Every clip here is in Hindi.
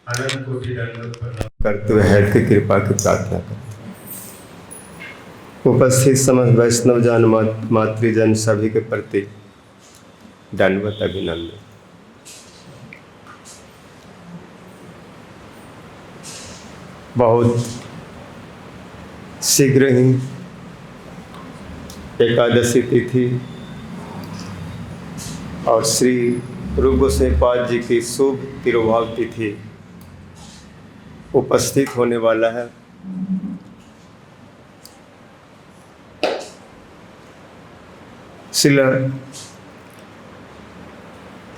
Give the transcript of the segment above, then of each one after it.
अनंत कोटि दंडवत प्रणाम करते हुए है कि कृपा की प्रार्थना करते। उपस्थित समस्त वैष्णव जन मातृजन सभी के प्रति दंडवत अभिनंदन। बहुत शीघ्र ही एकादशी तिथि और श्री रूप गोस्वामी पाद जी की शुभ तिरुभाव तिथि उपस्थित होने वाला है। श्रील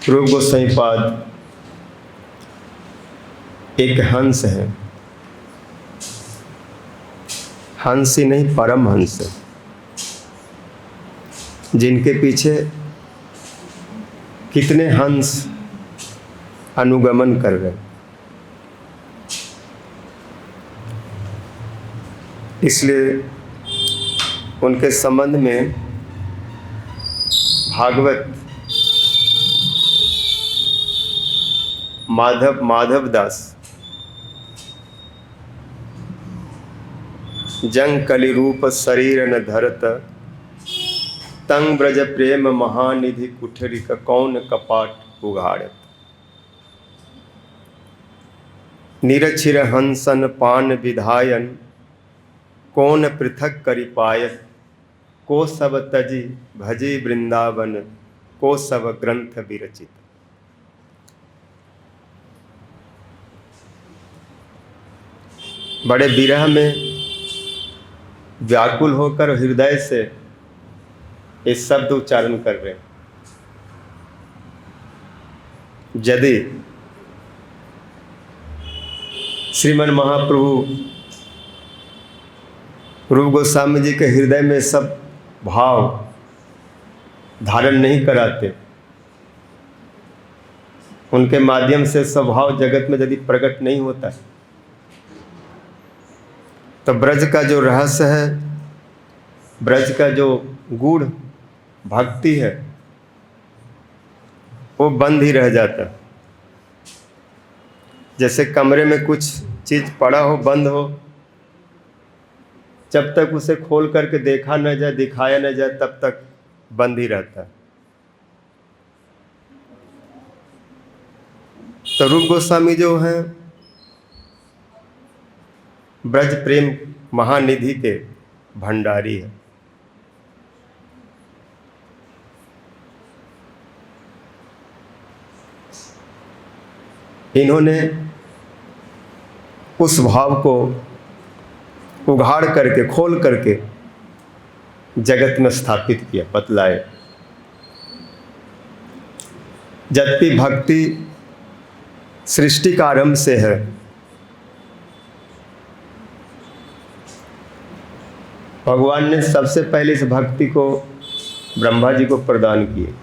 रूप गोस्वामी पाद एक हंस है, हंस ही नहीं परम हंस है, जिनके पीछे कितने हंस अनुगमन कर रहे हैं। इसलिए उनके संबंध में भागवत माधव दास जंग कलि रूप शरीर न धरत तंग ब्रज प्रेम महानिधि कुठरी का कौन कपाट उघाड़त। निरछिर हंसन पान विधायन कौन पृथक करि पायत। को सब तजी भजी वृंदावन को सब ग्रंथ विरचित। बड़े विरह में व्याकुल होकर हृदय से ये शब्द उच्चारण कर रहे हैं। यदि श्रीमन महाप्रभु रूप गोस्वामी जी के हृदय में सब भाव धारण नहीं कराते, उनके माध्यम से सब भाव जगत में यदि प्रकट नहीं होता है, तो ब्रज का जो रहस्य है, ब्रज का जो गूढ़ भक्ति है, वो बंद ही रह जाता। जैसे कमरे में कुछ चीज पड़ा हो, बंद हो, जब तक उसे खोल करके देखा न जाए, दिखाया न जाए, तब तक बंद ही रहता है। तो रूप गोस्वामी जो हैं ब्रज प्रेम महानिधि के भंडारी है। इन्होंने उस भाव को उघाड़ करके, खोल करके जगत में स्थापित किया, बतलाए। जबकि भक्ति सृष्टि का आरंभ से है, भगवान ने सबसे पहले इस भक्ति को ब्रह्मा जी को प्रदान किए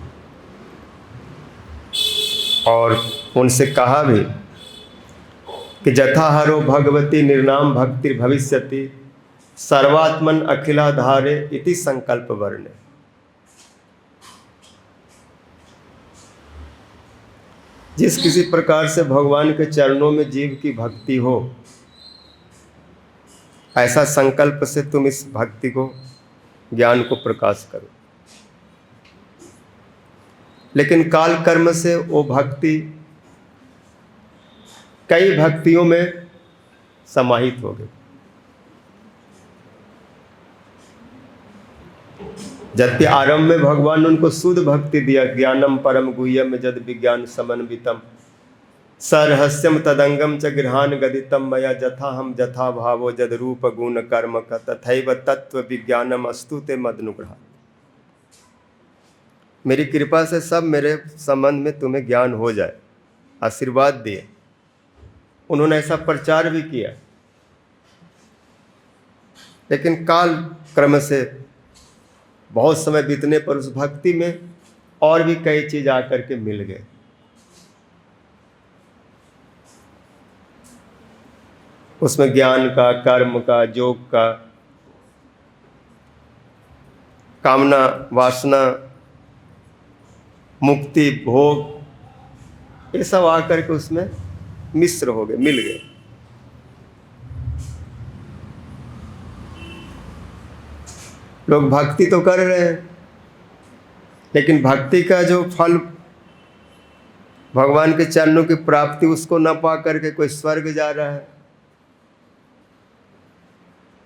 और उनसे कहा भी कि जथा हरो भगवती निर्नाम भक्ति भविष्यति सर्वात्मन अखिलाधारे इति संकल्प वर्णे। जिस किसी प्रकार से भगवान के चरणों में जीव की भक्ति हो, ऐसा संकल्प से तुम इस भक्ति को, ज्ञान को प्रकाश करो। लेकिन काल कर्म से वो भक्ति कई भक्तियों में समाहित हो गई। जबकि आरंभ में भगवान ने उनको शुद्ध भक्ति दिया, ज्ञानम परम गुह्यम जद विज्ञान समन्वितम सरहस्यम तदंगम च गृहान गदितम मया जथा हम जथा भावो जद रूप गुण कर्म का तथैव तत्व विज्ञानम अस्तु ते मदनुग्रह। मेरी कृपा से सब मेरे संबंध में तुम्हें ज्ञान हो जाए, आशीर्वाद दिए। उन्होंने ऐसा प्रचार भी किया, लेकिन काल क्रम से बहुत समय बीतने पर उस भक्ति में और भी कई चीज आकर के मिल गए। उसमें ज्ञान का, कर्म का, योग का, कामना, वासना, मुक्ति, भोग, ये सब आकर के उसमें मिश्र हो गए, मिल गए। लोग भक्ति तो कर रहे हैं, लेकिन भक्ति का जो फल, भगवान के चरणों की प्राप्ति, उसको न पा करके कोई स्वर्ग जा रहा है,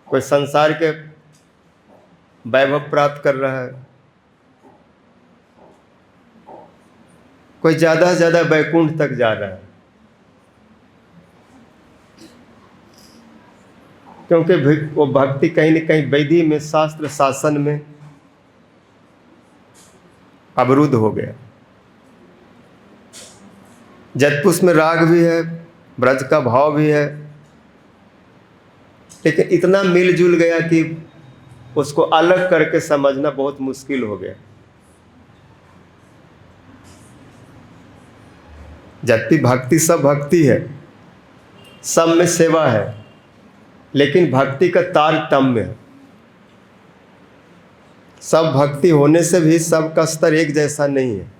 कोई संसार के वैभव प्राप्त कर रहा है, कोई ज्यादा से ज्यादा वैकुंठ तक जा रहा है। क्योंकि वो भक्ति कहीं न कहीं वैधि में, शास्त्र शासन में अवरुद्ध हो गया। जतपुष में राग भी है, ब्रज का भाव भी है, लेकिन इतना मिलजुल गया कि उसको अलग करके समझना बहुत मुश्किल हो गया। जबकि भक्ति सब भक्ति है, सब में सेवा है, लेकिन भक्ति का तारतम्य है। सब भक्ति होने से भी सबका स्तर एक जैसा नहीं है,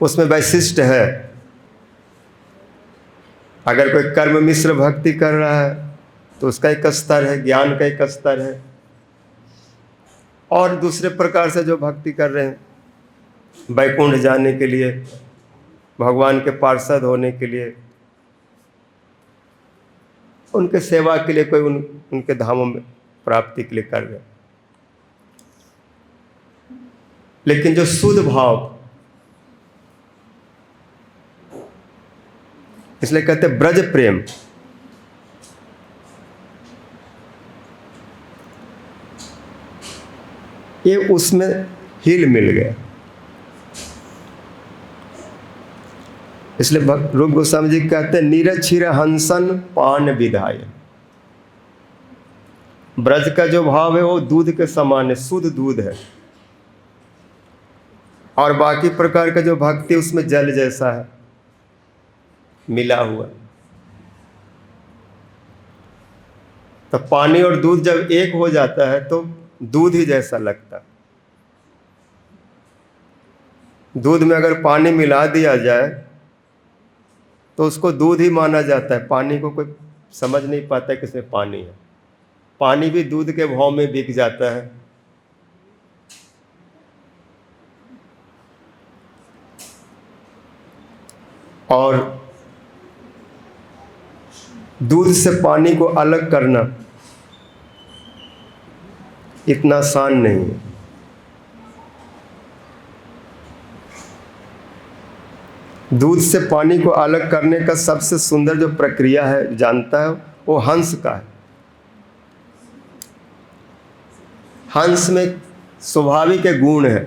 उसमें वैशिष्ट है। अगर कोई कर्म मिश्र भक्ति कर रहा है तो उसका एक स्तर है, ज्ञान का एक स्तर है, और दूसरे प्रकार से जो भक्ति कर रहे हैं वैकुंठ जाने के लिए, भगवान के पार्षद होने के लिए, उनके सेवा के लिए, कोई उनके धामों में प्राप्ति के लिए कर रहे हैं। लेकिन जो शुद्ध भाव, इसलिए कहते हैं ब्रज प्रेम, ये उसमें हिल मिल गया। इसलिए रूप गोस्वामी जी कहते हैं नीरज क्षीर हंसन पान विधाय। ब्रज का जो भाव है वो दूध के समान है, शुद्ध दूध है, और बाकी प्रकार का जो भक्ति उसमें जल जैसा है, मिला हुआ। तो पानी और दूध जब एक हो जाता है तो दूध ही जैसा लगता है। दूध में अगर पानी मिला दिया जाए तो उसको दूध ही माना जाता है, पानी को कोई समझ नहीं पाता कि इसमें पानी है। पानी भी दूध के भाव में बिक जाता है। और दूध से पानी को अलग करना इतना आसान नहीं है। दूध से पानी को अलग करने का सबसे सुंदर जो प्रक्रिया है, जानता है, वो हंस का है। हंस में स्वाभाविक गुण है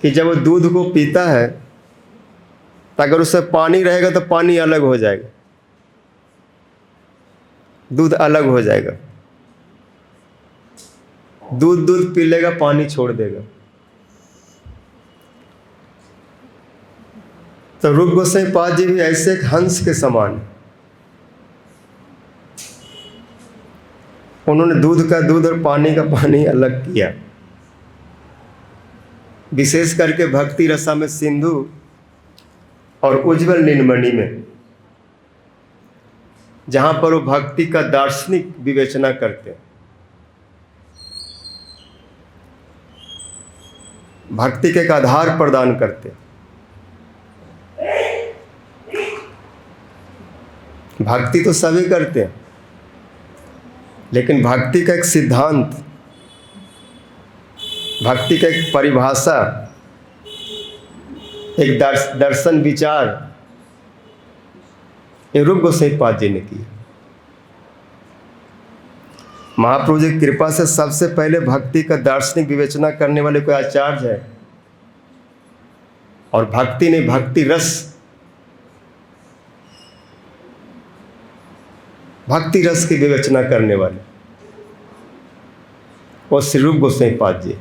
कि जब वो दूध को पीता है तो अगर उससे पानी रहेगा तो पानी अलग हो जाएगा, दूध अलग हो जाएगा। दूध पी लेगा, पानी छोड़ देगा। तो रूप गोसाई पाद जी भी ऐसे एक हंस के समान, उन्होंने दूध का दूध और पानी का पानी अलग किया। विशेष करके भक्ति रसा में सिंधु और उज्ज्वल नीलमणि में, जहां पर वो भक्ति का दार्शनिक विवेचना करते हैं, भक्ति के एक आधार प्रदान करते हैं। भक्ति तो सभी करते हैं, लेकिन भक्ति का एक सिद्धांत, भक्ति का एक परिभाषा, एक दर्शन विचार, ये रूप गोसाई पाद जी ने किया। महाप्रभु जी की कृपा से सबसे पहले भक्ति का दार्शनिक विवेचना करने वाले कोई आचार्य है, और भक्ति ने भक्ति रस, भक्ति रस की विवेचना करने वाले वो श्री रूप गोसाई पाद जी।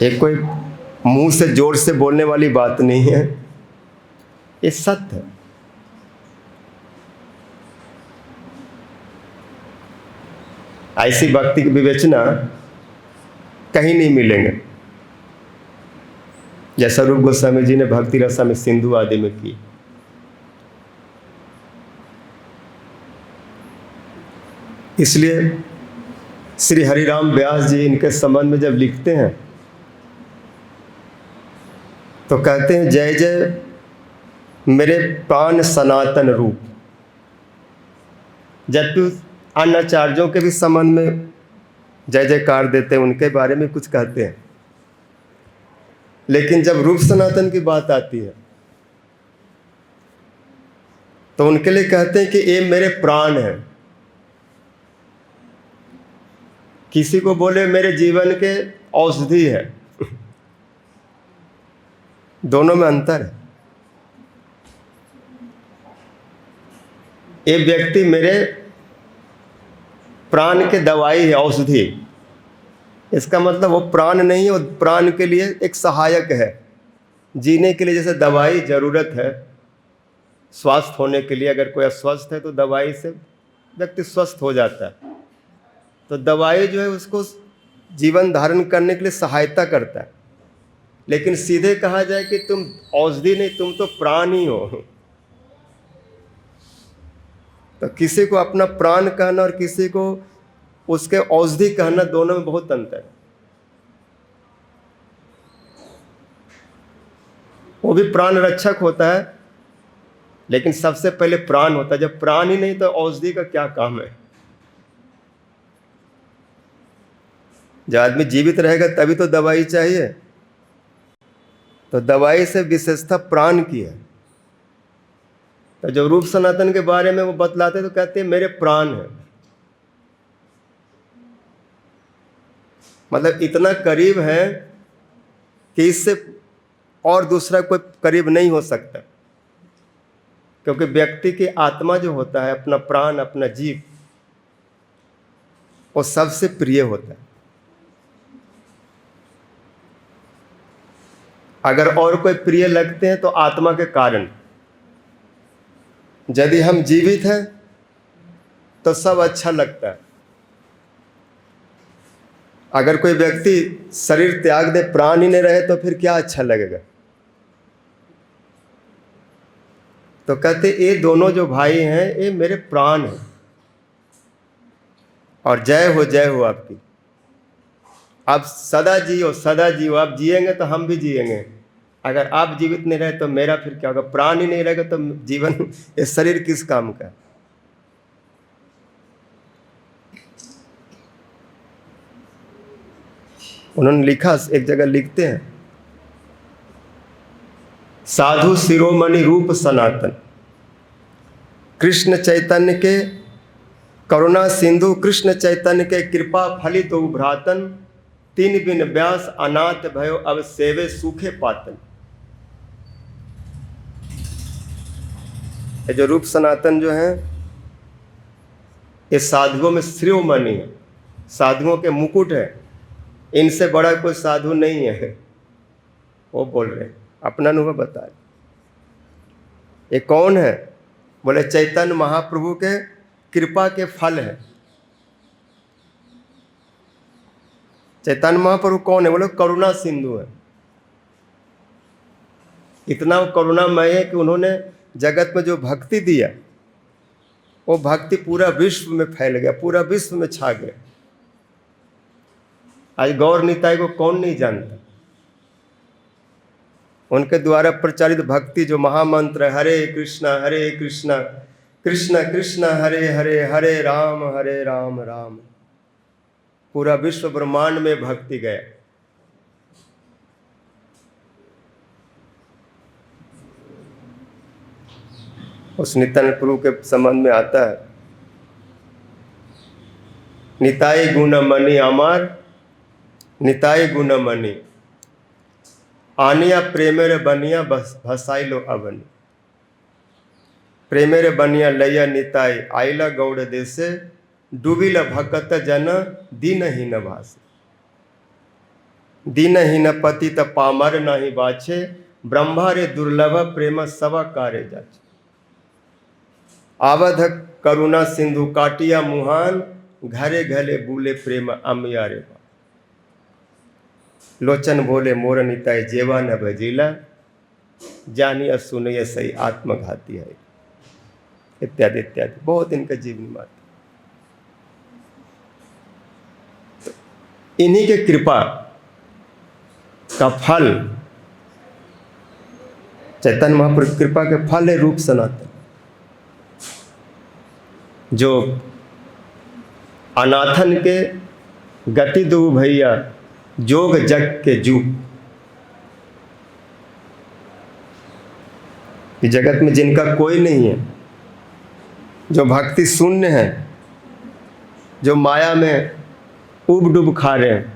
एक कोई मुंह से जोर से बोलने वाली बात नहीं है, ये सत्य है। ऐसी भक्ति की विवेचना कहीं नहीं मिलेंगे। जैसा रूप गोस्वामी जी ने भक्ति रसा में सिंधु आदि में की। इसलिए श्री हरिराम व्यास जी इनके संबंध में जब लिखते हैं तो कहते हैं, जय जय मेरे प्राण सनातन रूप। जबकि अन्य आचार्यों के भी संबंध में जय जयकार देते हैं, उनके बारे में कुछ कहते हैं, लेकिन जब रूप सनातन की बात आती है तो उनके लिए कहते हैं कि ये मेरे प्राण हैं। किसी को बोले मेरे जीवन के औषधि है, दोनों में अंतर है। ये व्यक्ति मेरे प्राण के दवाई है, औषधि। इसका मतलब वो प्राण नहीं है, वो प्राण के लिए एक सहायक है। जीने के लिए जैसे दवाई ज़रूरत है, स्वस्थ होने के लिए, अगर कोई अस्वस्थ है तो दवाई से व्यक्ति स्वस्थ हो जाता है। तो दवाई जो है उसको जीवन धारण करने के लिए सहायता करता है। लेकिन सीधे कहा जाए कि तुम औषधि नहीं, तुम तो प्राण ही हो। तो किसी को अपना प्राण कहना और किसी को उसके औषधि कहना, दोनों में बहुत अंतर है। वो भी प्राण रक्षक होता है, लेकिन सबसे पहले प्राण होता है। जब प्राण ही नहीं तो औषधि का क्या काम है। जब आदमी जीवित रहेगा तभी तो दवाई चाहिए। तो दवाई से विशेषता प्राण की है। तो जो रूप सनातन के बारे में वो बतलाते तो कहते हैं मेरे प्राण हैं। मतलब इतना करीब है कि इससे और दूसरा कोई करीब नहीं हो सकता। क्योंकि व्यक्ति की आत्मा जो होता है, अपना प्राण, अपना जीव, वो सबसे प्रिय होता है। अगर और कोई प्रिय लगते हैं तो आत्मा के कारण। यदि हम जीवित हैं तो सब अच्छा लगता है। अगर कोई व्यक्ति शरीर त्याग दे, प्राण ही नहीं रहे, तो फिर क्या अच्छा लगेगा। तो कहते ये दोनों जो भाई हैं ये मेरे प्राण हैं। और जय हो आपकी। आप सदा जियो, सदा जियो। आप जिएंगे तो हम भी जिएंगे। अगर आप जीवित नहीं रहे तो मेरा फिर क्या होगा। प्राण ही नहीं रहेगा तो जीवन, ये शरीर किस काम का। उन्होंने लिखा, एक जगह लिखते हैं, साधु शिरोमणि रूप सनातन, कृष्ण चैतन्य के करुणा सिंधु, कृष्ण चैतन्य के कृपा फलित उभ्रातन, तीन बिन व्यास अनाथ भयो अब सेवे सूखे पातन। ये जो रूप सनातन जो है ये साधुओं में शिरोमणि है, साधुओं के मुकुट है। इनसे बड़ा कोई साधु नहीं है। वो बोल रहे हैं, अपना अनुभव बता रहे। ये कौन है? बोले चैतन्य महाप्रभु के कृपा के फल है। चैतन्य महाप्रभु कौन है? बोले करुणा सिंधु है। इतना करुणामय है कि उन्होंने जगत में जो भक्ति दिया वो भक्ति पूरा विश्व में फैल गया, पूरा विश्व में छा गया। आज गौर निताई को कौन नहीं जानता। उनके द्वारा प्रचारित भक्ति जो महामंत्र है, हरे कृष्णा कृष्ण कृष्ण हरे हरे, हरे राम राम, पूरा विश्व ब्रह्मांड में भक्ति गया। उस नित्यानंद प्रभु के संबंध में आता है, निताई गुण मणि अमर, निताई गुण मणि आनिया प्रेमेर बनिया भसाई लो अवनी। प्रेमेर बनिया लैया निताई आइला गौड़ देसे, डूबिला भगत जन दीनहीन भासे। दीनहीन पतित पामर नहीं बाछे, ब्रह्मा रे दुर्लभ प्रेम सवा कार्य जाचे। आवध करुणा सिंधु काटिया मुहान, घरे घले बूले प्रेम अमिया रे बा। लोचन बोले मोर निताय जेवा न भजीला, जानिए सुनिए सही आत्मघाती है, इत्यादि इत्यादि। बहुत इनका जीवन बात। तो इन्हीं के कृपा का फल, चैतन्य महाप्रभु कृपा के फल है रूप सनातन, जो अनाथन के गति दो भैया जोग जग के जूप। इस जगत में जिनका कोई नहीं है, जो भक्ति शून्य है, जो माया में उब डूब खा रहे हैं,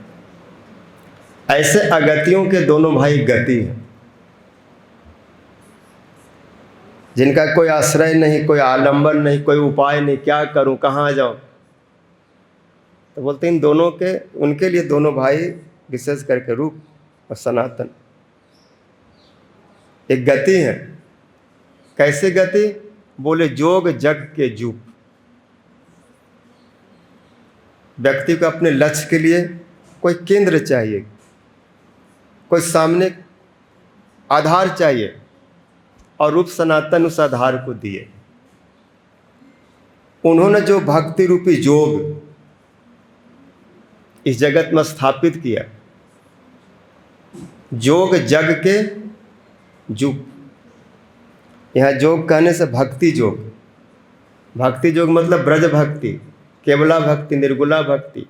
ऐसे अगतियों के दोनों भाई गति है, जिनका कोई आश्रय नहीं, कोई आलंबन नहीं, कोई उपाय नहीं, क्या करूं, कहाँ जाऊं। तो बोलते इन दोनों के, उनके लिए दोनों भाई विशेष करके रूप और सनातन एक गति है। कैसे गति? बोले जोग जग के जूप। व्यक्ति को अपने लक्ष्य के लिए कोई केंद्र चाहिए, कोई सामने आधार चाहिए, और रूप सनातन उस आधार को दिए। उन्होंने जो भक्ति रूपी जोग इस जगत में स्थापित किया, जोग जग के जुग। यहाँ जोग कहने से भक्ति जोग, भक्ति जोग मतलब ब्रज भक्ति, केवला भक्ति, निर्गुला भक्ति,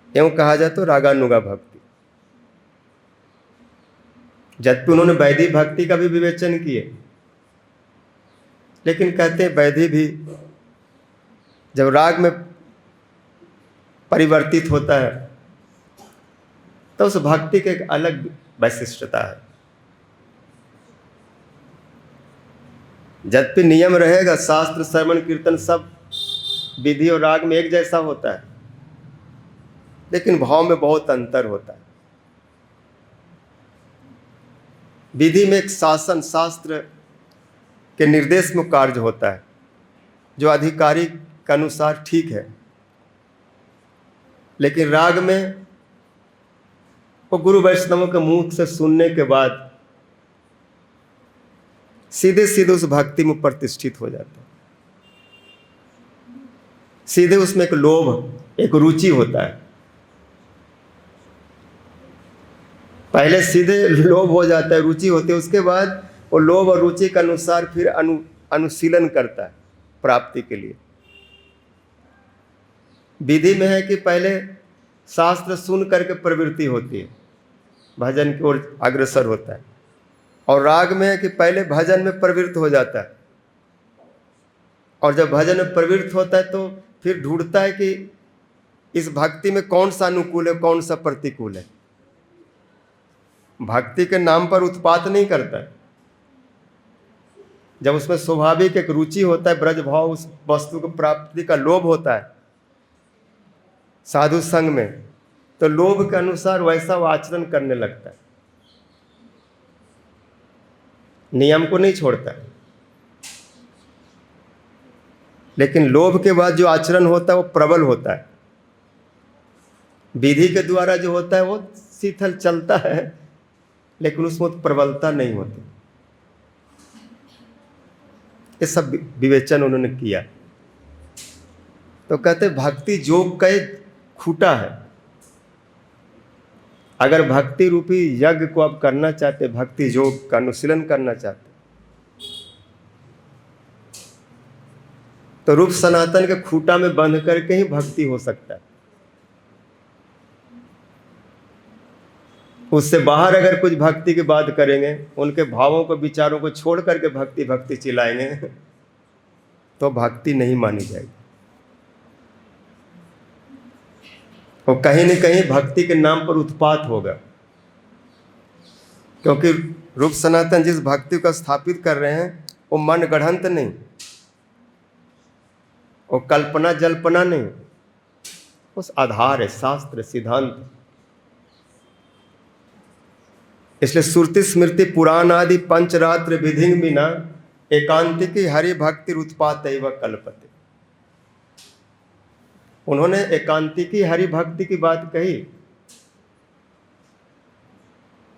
एवं कहा जाए तो रागानुगा भक्ति। जबकि उन्होंने वैदिक भक्ति का भी विवेचन किए, लेकिन कहते हैं वैदिक भी जब राग में परिवर्तित होता है तो उस भक्ति के एक अलग वैशिष्टता है। जबकि नियम रहेगा, शास्त्र श्रवण कीर्तन सब विधि और राग में एक जैसा होता है, लेकिन भाव में बहुत अंतर होता है। विधि में एक शासन, शास्त्र के निर्देश में कार्य होता है, जो अधिकारी के अनुसार ठीक है, लेकिन राग में वो गुरु वैष्णवों के मुख से सुनने के बाद सीधे सीधे उस भक्ति में प्रतिष्ठित हो जाता है। सीधे उसमें एक लोभ, एक रुचि होता है। पहले सीधे लोभ हो जाता है, रुचि होती है, उसके बाद वो लोभ और रुचि के अनुसार फिर अनुशीलन करता है प्राप्ति के लिए। विधि में है कि पहले शास्त्र सुन करके प्रवृत्ति होती है, भजन की ओर अग्रसर होता है, और राग में है कि पहले भजन में प्रवृत्त हो जाता है, और जब भजन में प्रवृत्त होता है तो फिर ढूंढता है कि इस भक्ति में कौन सा अनुकूल है, कौन सा प्रतिकूल है। भक्ति के नाम पर उत्पात नहीं करता है। जब उसमें स्वाभाविक एक रुचि होता है, ब्रज भाव, उस वस्तु को प्राप्ति का लोभ होता है साधु संग में, तो लोभ के अनुसार वैसा वो आचरण करने लगता है, नियम को नहीं छोड़ता है। लेकिन लोभ के बाद जो आचरण होता है वो प्रबल होता है। विधि के द्वारा जो होता है वो शीतल चलता है, लेकिन उसमें प्रबलता नहीं होती। ये सब विवेचन उन्होंने किया। तो कहते भक्ति जोग का एक खूटा है। अगर भक्ति रूपी यज्ञ को आप करना चाहते, भक्ति योग का अनुशीलन करना चाहते, तो रूप सनातन के खूटा में बंध करके ही भक्ति हो सकता है। उससे बाहर अगर कुछ भक्ति की बात करेंगे, उनके भावों को, विचारों को छोड़ करके भक्ति भक्ति चिल्लाएंगे, तो भक्ति नहीं मानी जाएगी। और कहीं न कहीं भक्ति के नाम पर उत्पात होगा, क्योंकि रूप सनातन जिस भक्ति को स्थापित कर रहे हैं वो मन गढ़ंत नहीं, वो कल्पना जल्पना नहीं, उस आधार है शास्त्र सिद्धांत। इसलिए श्रुति स्मृति पुराण आदि पंचरात्र विधि बिना एकांतिकी हरि भक्ति उत्पात एवं कल्पते। उन्होंने एकांतिकी हरि भक्ति की बात कही,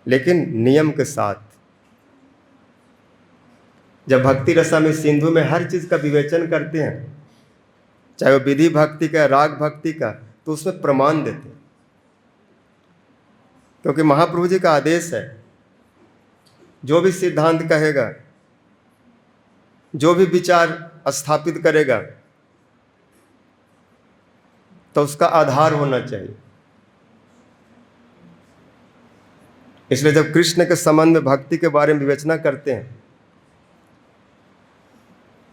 लेकिन नियम के साथ। जब भक्ति रसामृत सिंधु में हर चीज़ का विवेचन करते हैं, चाहे वो विधि भक्ति का, राग भक्ति का, तो उसमें प्रमाण देते हैं। क्योंकि महाप्रभु जी का आदेश है, जो भी सिद्धांत कहेगा, जो भी विचार स्थापित करेगा, तो उसका आधार होना चाहिए। इसलिए जब कृष्ण के संबंध में भक्ति के बारे में विवेचना करते हैं,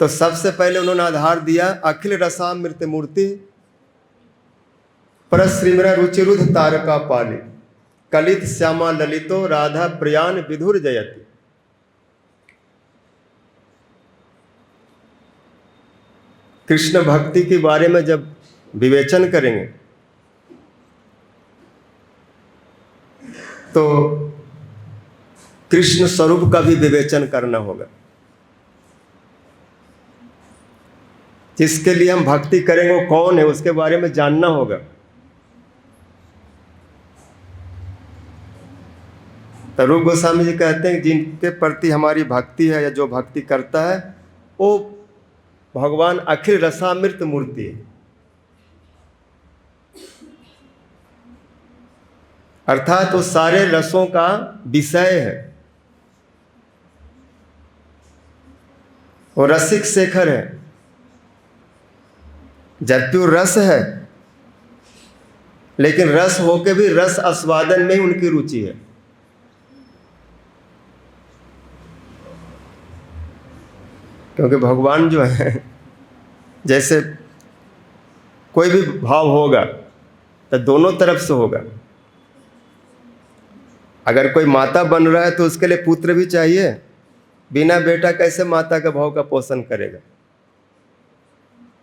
तो सबसे पहले उन्होंने आधार दिया अखिल रसामृत मूर्ति परश्रीमरा रुचिरुध तारका पाली कलित श्यामा ललितो राधा प्रियान विधुर जयति। कृष्ण भक्ति के बारे में जब विवेचन करेंगे तो कृष्ण स्वरूप का भी विवेचन करना होगा। जिसके लिए हम भक्ति करेंगे वो कौन है, उसके बारे में जानना होगा। तो रूप गोस्वामी जी कहते हैं जिनके प्रति हमारी भक्ति है या जो भक्ति करता है वो भगवान अखिल रसामृत मूर्ति है। अर्थात वो सारे रसों का विषय है, वो रसिक शेखर है। जबकि वो रस है, लेकिन रस होके भी रस आस्वादन में ही उनकी रुचि है। क्योंकि भगवान जो है, जैसे कोई भी भाव होगा तो दोनों तरफ से होगा। अगर कोई माता बन रहा है तो उसके लिए पुत्र भी चाहिए। बिना बेटा कैसे माता का भाव का पोषण करेगा?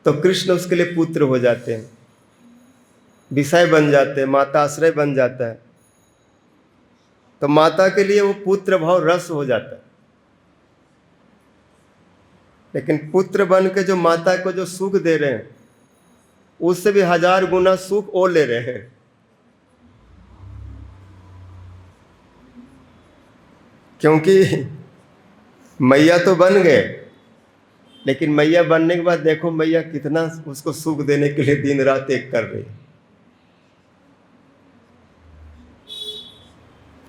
तो कृष्ण उसके लिए पुत्र हो जाते हैं, विषय बन जाते हैं, माता आश्रय बन जाता है। तो माता के लिए वो पुत्र भाव रस हो जाता है। लेकिन पुत्र बन के जो माता को जो सुख दे रहे हैं, उससे भी 1000 गुना सुख वो ले रहे हैं। क्योंकि मैया तो बन गए, लेकिन मैया बनने के बाद देखो मैया कितना उसको सुख देने के लिए दिन रात एक कर रही है।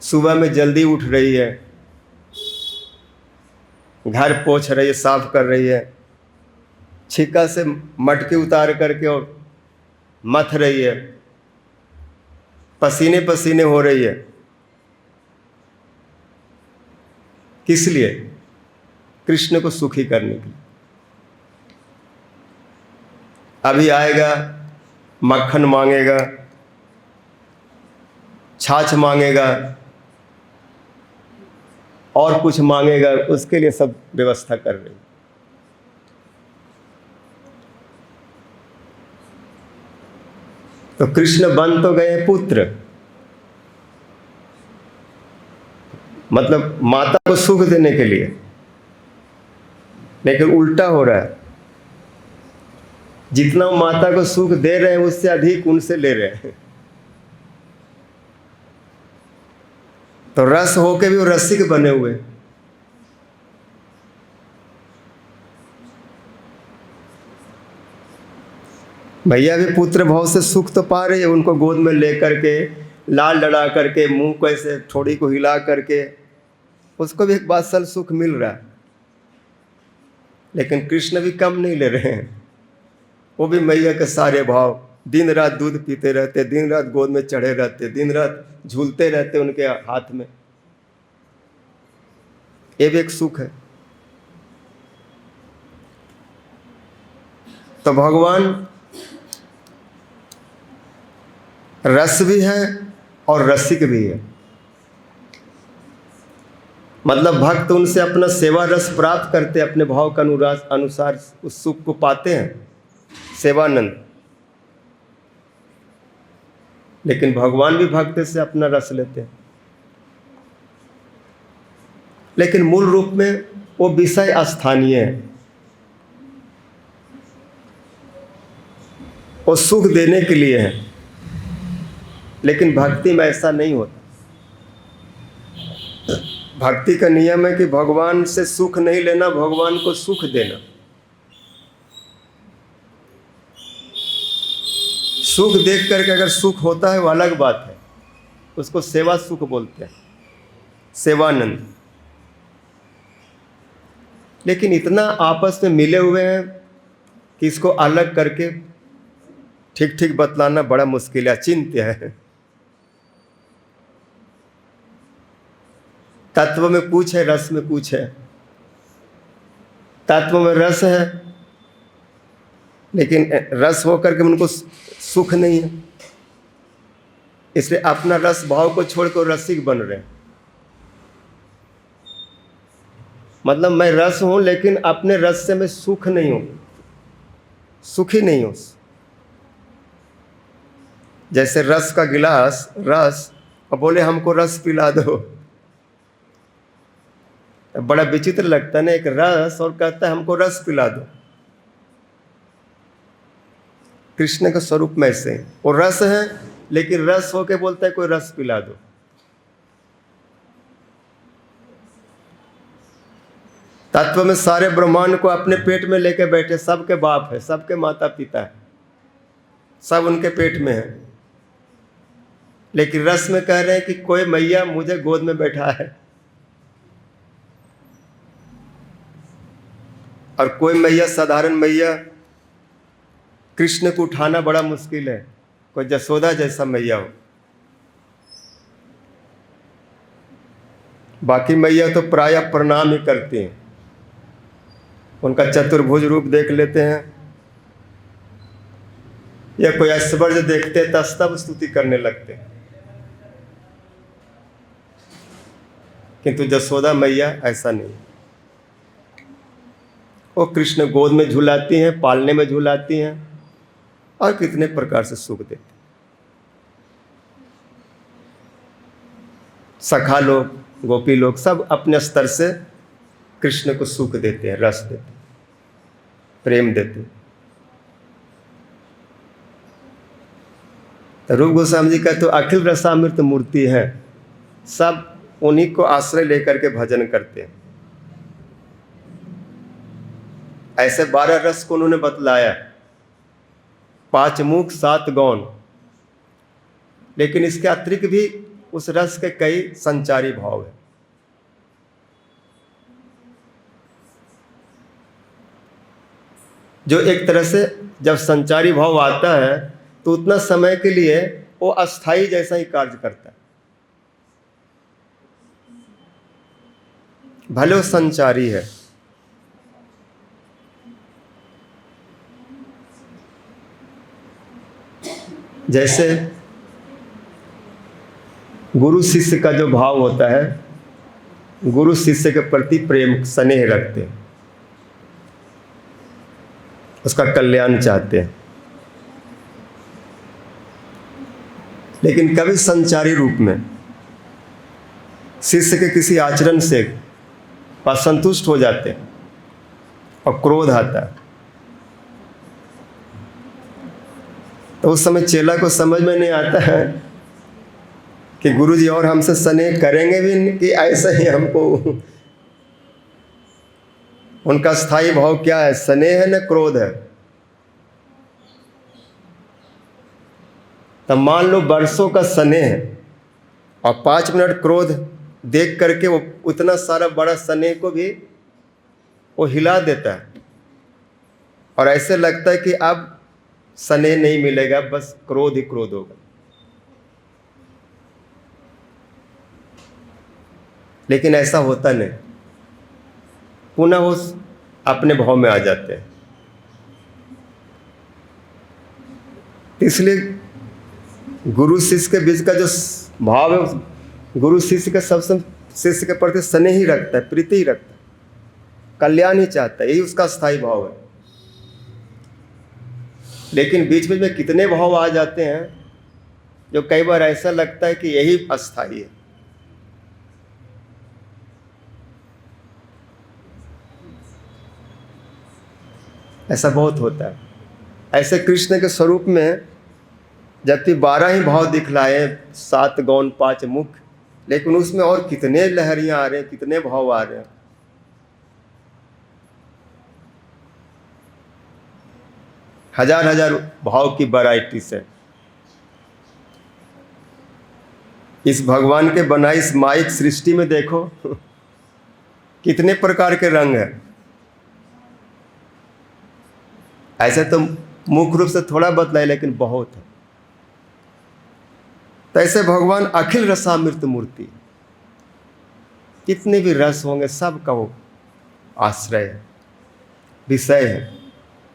सुबह में जल्दी उठ रही है, घर पोंछ रही है, साफ कर रही है, छिक्का से मटकी उतार करके और मथ रही है, पसीने पसीने हो रही है। किस लिए? कृष्ण को सुखी करने के लिए। अभी आएगा, मक्खन मांगेगा, छाछ मांगेगा और कुछ मांगेगा, उसके लिए सब व्यवस्था कर रही। तो कृष्ण बन तो गए पुत्र, मतलब माता को सुख देने के लिए, लेकिन उल्टा हो रहा है। जितना माता को सुख दे रहे हैं उससे अधिक उनसे ले रहे हैं। तो रस होके भी वो रसिक बने हुए। भैया भी पुत्र भाव से सुख तो पा रहे हैं, उनको गोद में लेकर के लाल लड़ा करके मुंह को ऐसे ठोड़ी को हिला करके उसको भी एक बात्सल सुख मिल रहा है। लेकिन कृष्ण भी कम नहीं ले रहे हैं, वो भी मैया के सारे भाव, दिन रात दूध पीते रहते, दिन रात गोद में चढ़े रहते, दिन रात झूलते रहते उनके हाथ में। ये भी एक सुख है। तो भगवान रस भी है और रसिक भी है। मतलब भक्त उनसे अपना सेवा रस प्राप्त करते, अपने भाव का अनुसार उस सुख को पाते हैं, सेवानंद। लेकिन भगवान भी भक्त से अपना रस लेते हैं। लेकिन मूल रूप में वो विषय स्थानीय है, वो सुख देने के लिए है। लेकिन भक्ति में ऐसा नहीं होता। भक्ति का नियम है कि भगवान से सुख नहीं लेना, भगवान को सुख देना। सुख देख करके अगर सुख होता है वो अलग बात है, उसको सेवा सुख बोलते हैं, सेवानंद। लेकिन इतना आपस में मिले हुए हैं कि इसको अलग करके ठीक ठीक बतलाना बड़ा मुश्किल है, अचिंत्य है। तत्व में कुछ है, रस में कुछ है। तत्व में रस है, लेकिन रस होकर के उनको सुख नहीं है, इसलिए अपना रस भाव को छोड़कर रसिक बन रहे हैं। मतलब मैं रस हूं, लेकिन अपने रस से मैं सुख नहीं हूं, सुखी नहीं हूं। जैसे रस का गिलास, रस, और बोले हमको रस पिला दो, बड़ा विचित्र लगता है ना। एक रस और कहता है हमको रस पिला दो। कृष्ण का स्वरूप में से वो रस है, लेकिन रस होके बोलता है कोई रस पिला दो। तत्व में सारे ब्रह्मांड को अपने पेट में लेके बैठे, सबके बाप है, सबके माता पिता है, सब उनके पेट में है। लेकिन रस में कह रहे हैं कि कोई मैया मुझे गोद में बैठा है, और कोई मैया, साधारण मैया, कृष्ण को उठाना बड़ा मुश्किल है, कोई जसोदा जैसा मैया हो। बाकी मैया तो प्रायः प्रणाम ही करती हैं, उनका चतुर्भुज रूप देख लेते हैं, या कोई ऐश्वर्य देखते हैं तब स्तुति करने लगते हैं। किंतु जसोदा मैया ऐसा नहीं, वो कृष्ण गोद में झुलाती हैं, पालने में झुलाती हैं, और कितने प्रकार से सुख देते। सखा लोग, गोपी लोग सब अपने स्तर से कृष्ण को सुख देते हैं, रस देते हैं, प्रेम देते हैं। तो रूप गोस्वामी जी कहते तो अखिल रसामृत मूर्ति है, सब उन्हीं को आश्रय लेकर के भजन करते हैं। ऐसे 12 रस को उन्होंने बतलाया, 5 मुख 7 गौण, लेकिन इसके अतिरिक्त भी उस रस के कई संचारी भाव है। जो एक तरह से जब संचारी भाव आता है तो उतना समय के लिए वो अस्थाई जैसा ही कार्य करता है, भले वो संचारी है। जैसे गुरु शिष्य का जो भाव होता है, गुरु शिष्य के प्रति प्रेम स्नेह रखते हैं, उसका कल्याण चाहते हैं। लेकिन कभी संचारी रूप में शिष्य के किसी आचरण से असंतुष्ट हो जाते हैं और क्रोध आता है, तो उस समय चेला को समझ में नहीं आता है कि गुरुजी और हमसे स्नेह करेंगे भी कि ऐसा ही हमको। उनका स्थायी भाव क्या है? स्नेह है न क्रोध है। तब मान लो वर्षों का स्नेह है और 5 मिनट क्रोध देख करके वो उतना सारा बड़ा स्नेह को भी वो हिला देता है, और ऐसे लगता है कि अब स्नेह नहीं मिलेगा, बस क्रोध ही क्रोध होगा। लेकिन ऐसा होता नहीं, पुनः वो अपने भाव में आ जाते हैं। इसलिए गुरु शिष्य के बीच का जो भाव है, गुरु शिष्य के सबसे शिष्य के प्रति स्नेह ही रखता है, प्रीति ही रखता है, कल्याण ही चाहता है, यही उसका स्थायी भाव है। लेकिन बीच बीच में कितने भाव आ जाते हैं जो कई बार ऐसा लगता है कि यही अस्थायी है। ऐसा बहुत होता है। ऐसे कृष्ण के स्वरूप में जबकि 12 ही भाव दिखलाए, 7 गौण 5 मुख, लेकिन उसमें और कितने लहरियां आ रहे हैं, कितने भाव आ रहे हैं। हजार हजार भाव की वैरायटी से इस भगवान के बनाई इस माइक सृष्टि में देखो कितने प्रकार के रंग हैं। ऐसे तो मुख्य रूप से थोड़ा बदलाए, लेकिन बहुत है। तो ऐसे भगवान अखिल रसामृत मूर्ति, कितने भी रस होंगे सबका वो आश्रय है, विषय है,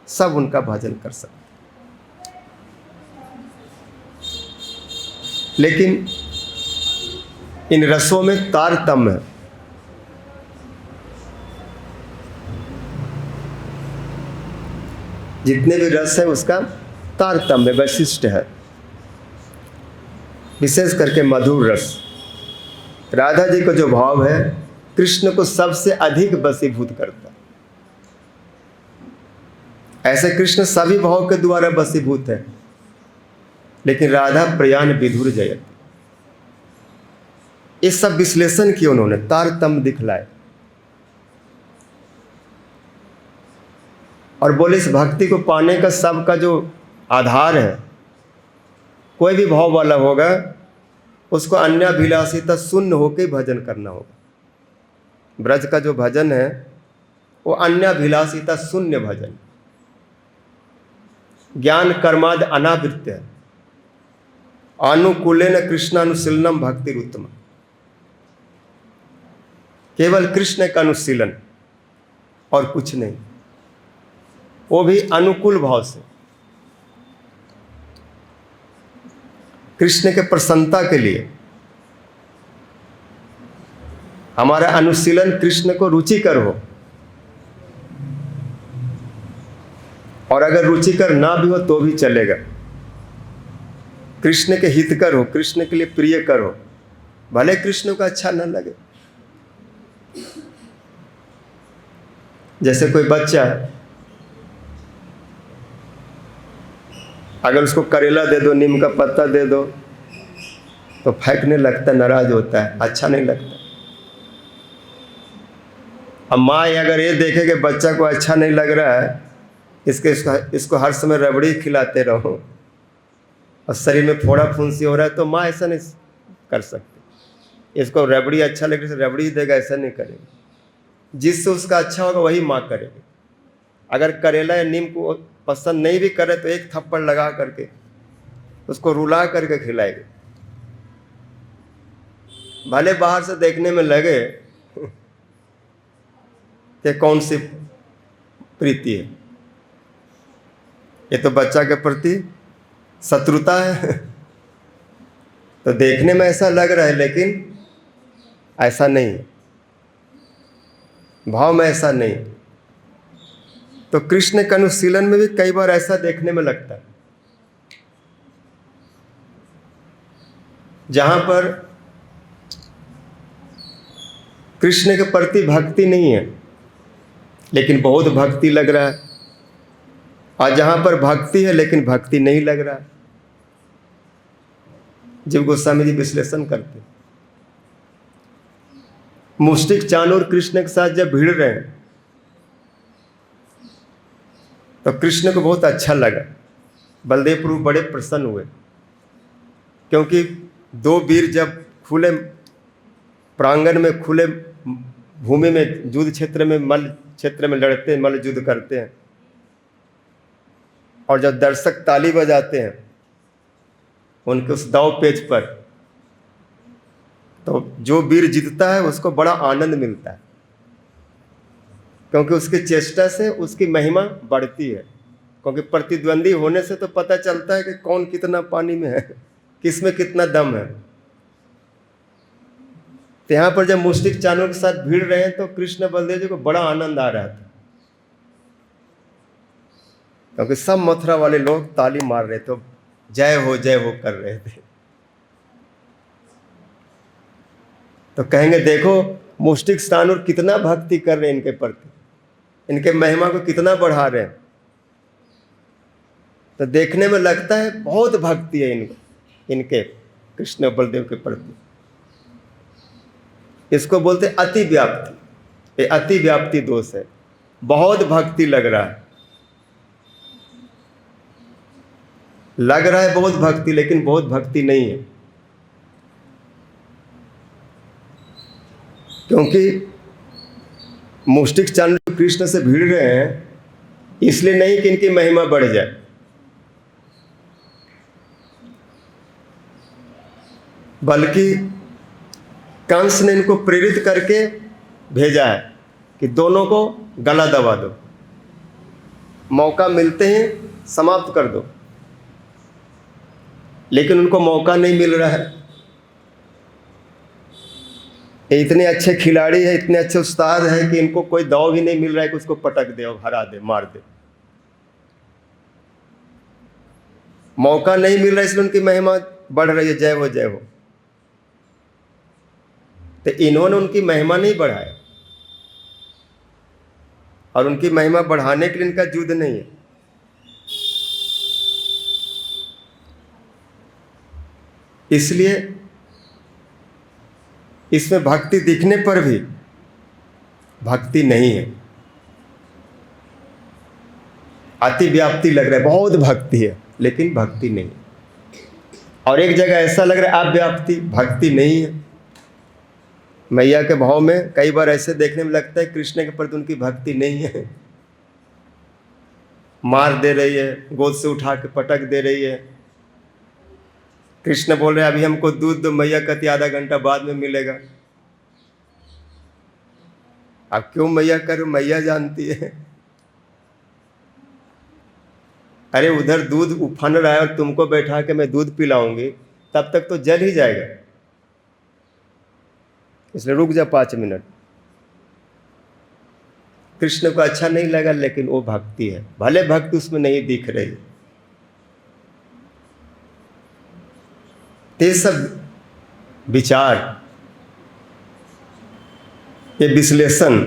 सब उनका भजन कर सकते। लेकिन इन रसों में तारतम्य है। जितने भी रस है उसका तारतम्य वैशिष्ट है। विशेष करके मधुर रस, राधा जी का जो भाव है कृष्ण को सबसे अधिक वशीभूत करता है। ऐसे कृष्ण सभी भाव के द्वारा वशीभूत है, लेकिन राधा प्रयाण विधुर जयति। इस सब विश्लेषण किया उन्होंने, तारतम्य दिखलाए और बोले इस भक्ति को पाने का सबका जो आधार है, कोई भी भाव वाला होगा उसको अन्याभिलाषिता शून्य होकर भजन करना होगा। ब्रज का जो भजन है वो अन्याभिलाषिता शून्य भजन, ज्ञान कर्मादि अनावृत्य है। अनुकूलेन कृष्णानुशीलनम भक्तिरुत्तम, केवल कृष्ण का अनुशीलन और कुछ नहीं, वो भी अनुकूल भाव से, कृष्ण के प्रसन्नता के लिए। हमारा अनुशीलन कृष्ण को रुचिकर हो, और अगर रुचिकर ना भी हो तो भी चलेगा। कृष्ण के हितकर हो, कृष्ण के लिए प्रिय कर हो, भले कृष्ण को अच्छा न लगे। जैसे कोई बच्चा अगर उसको करेला दे दो, नीम का पत्ता दे दो तो फेंकने लगता, नाराज होता है, अच्छा नहीं लगता। अब माँ अगर ये देखे कि बच्चा को अच्छा नहीं लग रहा है, इसको हर समय रबड़ी खिलाते रहो और शरीर में फोड़ा फुंसी हो रहा है, तो माँ ऐसा नहीं कर सकती। इसको रबड़ी अच्छा लगे तो रबड़ी देगा, ऐसा नहीं करेगी। जिससे उसका अच्छा होगा वही माँ करेगी। अगर करेला या नीम को पसंद नहीं भी करे तो एक थप्पड़ लगा करके उसको रुला करके खिलाएगी। भले बाहर से देखने में लगे कि कौन सी प्रीति है, ये तो बच्चा के प्रति शत्रुता है। तो देखने में ऐसा लग रहा है, लेकिन ऐसा नहीं है, भाव में ऐसा नहीं। तो कृष्ण के अनुशीलन में भी कई बार ऐसा देखने में लगता है, जहां पर कृष्ण के प्रति भक्ति नहीं है लेकिन बहुत भक्ति लग रहा है, और जहां पर भक्ति है लेकिन भक्ति नहीं लग रहा। जीव गोस्वामी जी विश्लेषण करते, मुष्टिक चाणूर कृष्ण के साथ जब भिड़ रहे हैं तो कृष्ण को बहुत अच्छा लगा। बलदेव प्रभु बड़े प्रसन्न हुए, क्योंकि दो वीर जब खुले प्रांगण में, खुले भूमि में, युद्ध क्षेत्र में, मल्ल क्षेत्र में लड़ते हैं, मल्ल युद्ध करते हैं, और जब दर्शक ताली बजाते हैं उनके उस दांव पेच पर, तो जो वीर जीतता है उसको बड़ा आनंद मिलता है, क्योंकि उसकी चेष्टा से उसकी महिमा बढ़ती है। क्योंकि प्रतिद्वंदी होने से तो पता चलता है कि कौन कितना पानी में है, किस में कितना दम है। तो यहाँ पर जब मुष्टिक चाणूर के साथ भिड़ रहे हैं तो कृष्ण बलदेव जी को बड़ा आनंद आ रहा था, क्योंकि सब मथुरा वाले लोग ताली मार रहे थे, जय हो कर रहे थे। तो कहेंगे देखो मुष्टिक चाणूर कितना भक्ति कर रहे हैं इनके प्रति, इनके महिमा को कितना बढ़ा रहे हैं। तो देखने में लगता है बहुत भक्ति है इनके कृष्ण बलदेव के प्रति। इसको बोलते अति व्याप्ति। ये अति व्याप्ति दोष है। बहुत भक्ति लग रहा है, बहुत भक्ति, लेकिन बहुत भक्ति नहीं है। क्योंकि मुष्टिक चांद कृष्ण से भिड़ रहे हैं, इसलिए नहीं कि इनकी महिमा बढ़ जाए, बल्कि कंस ने इनको प्रेरित करके भेजा है कि दोनों को गला दबा दो, मौका मिलते ही समाप्त कर दो। लेकिन उनको मौका नहीं मिल रहा है। ये इतने अच्छे खिलाड़ी हैं, इतने अच्छे उस्ताद हैं कि इनको कोई दाव भी नहीं मिल रहा है कि उसको पटक दे और हरा दे, मार दे। मौका नहीं मिल रहा है, इसलिए उनकी महिमा बढ़ रही है। जय हो जय हो। तो इन्होंने उनकी महिमा नहीं बढ़ाया, और उनकी महिमा बढ़ाने के लिए इनका युद्ध नहीं है। इसलिए इसमें भक्ति दिखने पर भी भक्ति नहीं है, अति व्याप्ति लग रहा है, बहुत भक्ति है लेकिन भक्ति नहीं है। और एक जगह ऐसा लग रहा है अव्याप्ति, भक्ति नहीं है। मैया के भाव में कई बार ऐसे देखने में लगता है कृष्ण के प्रति उनकी भक्ति नहीं है। मार दे रही है, गोद से उठा के पटक दे रही है। कृष्ण बोल रहे अभी हमको दूध दो, मैया कहती आधा घंटा बाद में मिलेगा। अब क्यों मैया करो, मैया जानती है। अरे उधर दूध उफन रहा है और तुमको बैठा के मैं दूध पिलाऊंगी, तब तक तो जल ही जाएगा, इसलिए रुक जा 5 मिनट। कृष्ण को अच्छा नहीं लगा, लेकिन वो भक्ति है, भले भक्ति उसमें नहीं दिख रही। ये सब विचार, ये विश्लेषण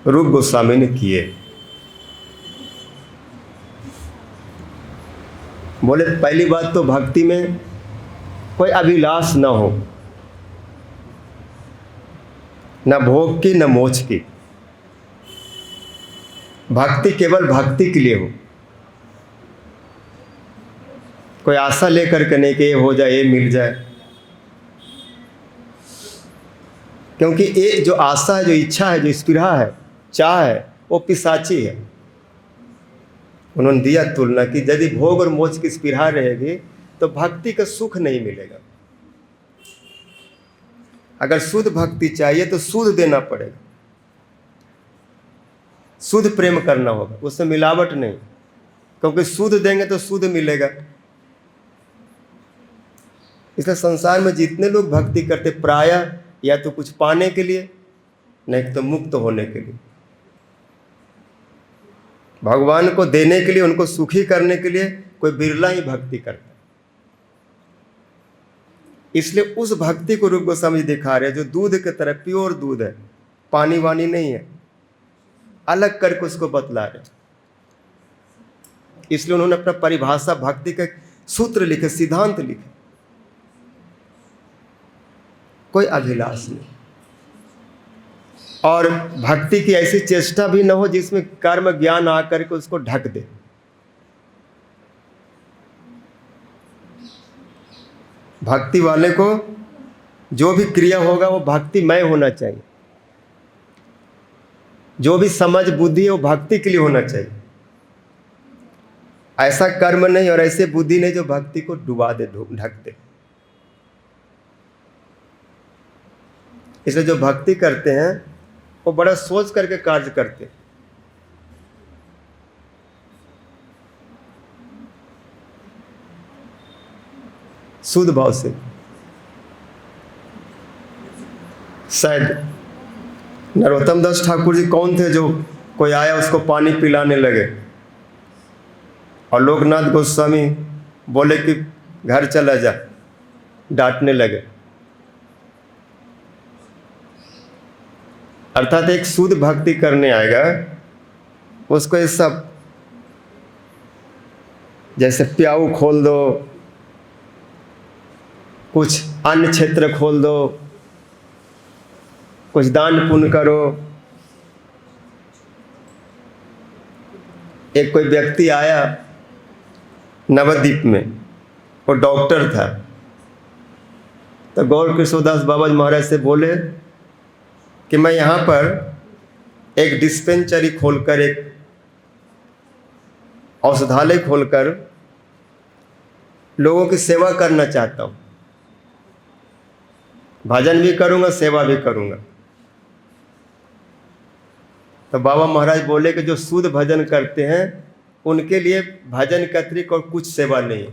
रूप गोस्वामी ने किए। बोले पहली बात तो भक्ति में कोई अभिलाष न हो, न भोग की न मोक्ष की। भक्ति केवल भक्ति के लिए हो, कोई आशा लेकर के नहीं कि ये हो जाए, ये मिल जाए। क्योंकि ये जो आशा है, जो इच्छा है, जो स्पृहा है, चाह है, वो पिशाची है। उन्होंने दिया तुलना कि यदि भोग और मोक्ष की स्पृहा रहेगी तो भक्ति का सुख नहीं मिलेगा। अगर शुद्ध भक्ति चाहिए तो शुद्ध देना पड़ेगा, शुद्ध प्रेम करना होगा, उससे मिलावट नहीं। क्योंकि शुद्ध देंगे तो शुद्ध मिलेगा। इसलिए संसार में जितने लोग भक्ति करते प्रायः या तो कुछ पाने के लिए, नहीं तो मुक्त होने के लिए, भगवान को देने के लिए, उनको सुखी करने के लिए कोई बिरला ही भक्ति करता है। इसलिए उस भक्ति को रूप गोस्वामी दिखा रहे हैं जो दूध की तरह प्योर दूध है, पानी वानी नहीं है, अलग करके उसको बतला रहे। इसलिए उन्होंने अपना परिभाषा भक्ति का सूत्र लिखे, सिद्धांत लिखे। कोई अभिलाष नहीं, और भक्ति की ऐसी चेष्टा भी न हो जिसमें कर्म ज्ञान आकर के उसको ढक दे। भक्ति वाले को जो भी क्रिया होगा वो भक्तिमय होना चाहिए, जो भी समझ बुद्धि है वो भक्ति के लिए होना चाहिए। ऐसा कर्म नहीं और ऐसे बुद्धि नहीं जो भक्ति को डुबा दे, ढक दे। इसलिए जो भक्ति करते हैं वो बड़ा सोच करके कार्य करते हैं। शुद्ध भाव से। शायद नरोत्तम दास ठाकुर जी कौन थे जो कोई आया उसको पानी पिलाने लगे और लोकनाथ गोस्वामी बोले कि घर चला जा, डांटने लगे। अर्थात एक शुद्ध भक्ति करने आएगा उसको ये सब, जैसे प्याऊ खोल दो, कुछ अन्य क्षेत्र खोल दो, कुछ दान पुण्य करो। एक कोई व्यक्ति आया नवद्वीप में, वो डॉक्टर था, तो गौर किशोरदास बाबा जी महाराज से बोले कि मैं यहाँ पर एक डिस्पेंसरी खोलकर, एक औषधालय खोलकर लोगों की सेवा करना चाहता हूँ, भजन भी करूँगा, सेवा भी करूँगा। तो बाबा महाराज बोले कि जो शुद्ध भजन करते हैं उनके लिए भजन के अतिरिक्त और कुछ सेवा नहीं है,